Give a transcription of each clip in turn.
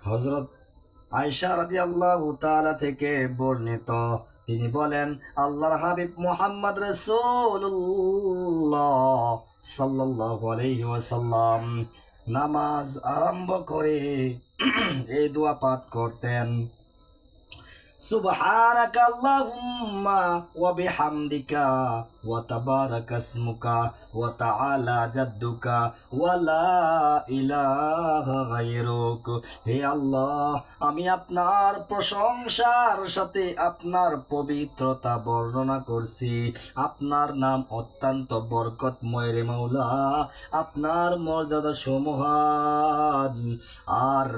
হযরত আয়েশা রাদিয়াল্লাহু তাআলা থেকে বর্ণিত, তিনি বলেন, আল্লাহর হাবিব মুহাম্মদ রাসূলুল্লাহ সাল্লাল্লাহু আলাইহি ওয়াসাল্লাম নামাজ আরম্ভ করে এই দোয়া পাঠ করতেন, সুবহানাকা আল্লাহুম্মা ওয়া বিহামদিকা ওয়া তাবারাকা ইসমুকা ওয়া তাআলা জাদ্দুকা ওয়া লা ইলাহা গায়রুক। হে আল্লাহ, আমি আপনার প্রশংসার সাথে আপনার পবিত্রতা বর্ণনা করছি। আপনার নাম অত্যন্ত বরকতময় রে মাওলা, আপনার মর্যাদা সমহান, আর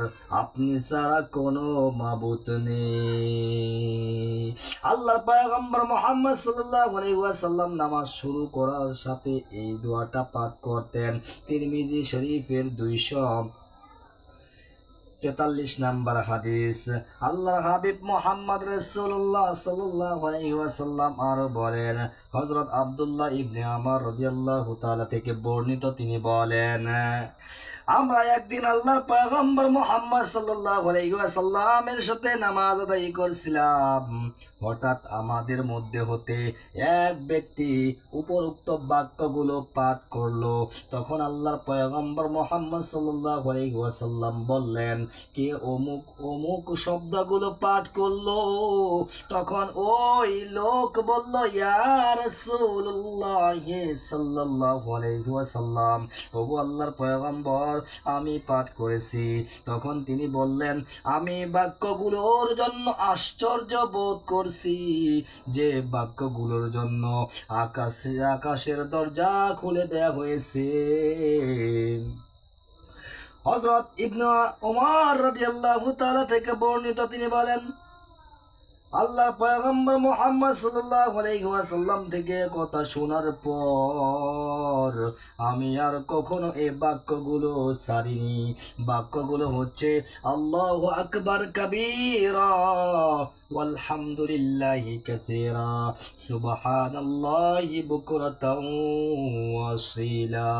আপনি ছাড়া কোনো মাবুদ নেই। আল্লাহর পয়গম্বর মুহাম্মদ সাল্লাল্লাহু আলাইহি ওয়াসাল্লাম নামাজ শুরু করার সাথে এই দোয়াটা পাঠ করতেন। তিরমিজি শরীফের 243 নাম্বার হাদিস। আল্লাহর হাবিব মুহাম্মদ রাসূলুল্লাহ সাল্লাল্লাহু আলাইহি ওয়াসাল্লাম আরো বলেন, হযরত আব্দুল্লাহ ইবনে আমর রাদিয়াল্লাহু তাআলা থেকে বর্ণিত, তিনি বলেন, আমরা একদিন আল্লাহর পয়গম্বর মুহাম্মদ সাল্লাল্লাহু আলাইহি ওয়াসাল্লামের সাথে নামাজ আদায় করছিলাম। হঠাৎ আমাদের মধ্যে হতে এক ব্যক্তি উপরোক্ত বাক্যগুলো পাঠ করলো। তখন আল্লাহর পয়গম্বর মুহাম্মদ সাল্লাল্লাহু আলাইহি ওয়াসাল্লাম বললেন, কে অমুক অমুক শব্দগুলো পাঠ করলো? তখন ওই লোক বলল, ইয়া রাসূলুল্লাহ সাল্লাল্লাহু আলাইহি ওয়াসাল্লাম, ওগো আল্লাহর পয়গম্বর, আমি পাঠ করেছি। তখন তিনি বললেন, আমি বাক্যগুলোর জন্য আশ্চর্য বোধ করছি, যে বাক্যগুলোর জন্য আকাশের দরজা খুলে দেয়া হয়েছে। হযরত ইবনে ওমর রাদিয়াল্লাহু তাআলা থেকে বর্ণিত, তিনি বলেন, আল্লাহর পয়গম্বর মুহাম্মদ সাল্লাল্লাহু আলাইহি ওয়াসাল্লাম থেকে কথা শোনার পর আমি আর কখনো এই বাক্যগুলো ছাড়িনি। বাক্যগুলো হচ্ছে, আল্লাহু আকবার কাবীরা ওয়ালহামদুলিল্লাহি কাসীরা সুবহানাল্লাহি বুকরাতাও ওয়াসীলা।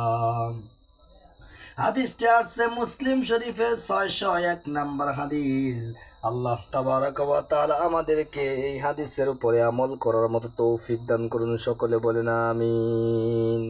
হাদিসটি আসছে মুসলিম শরীফের 601 নাম্বার হাদিস। আল্লাহ তাবারাকা ওয়া তাআলা আমাদেরকে এই হাদিসের উপরে আমল করার মতো তৌফিক দান করুন। সকলে বলেন আমিন।